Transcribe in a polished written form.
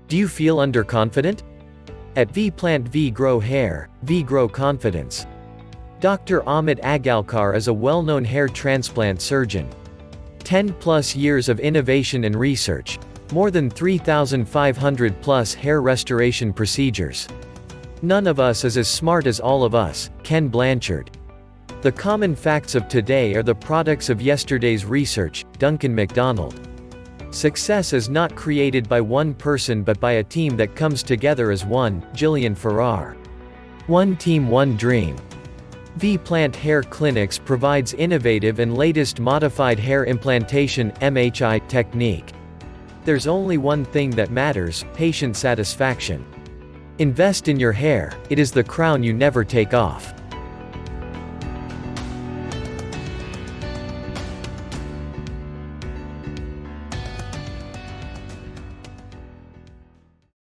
Do you feel underconfident? At Vplant Grow Hair, Grow Confidence. Dr. Amit Agarkar is a well-known hair transplant surgeon. 10+ years of innovation and research. More than 3,500+ hair restoration procedures. None of us is as smart as all of us, Ken Blanchard. The common facts of today are the products of yesterday's research, Duncan MacDonald. Success is not created by one person but by a team that comes together as one, Jillian Farrar. One team, one dream. Vplant Hair Clinics provides innovative and latest modified hair implantation (MHI) technique. There's only one thing that matters: patient satisfaction. Invest in your hair, it is the crown you never take off.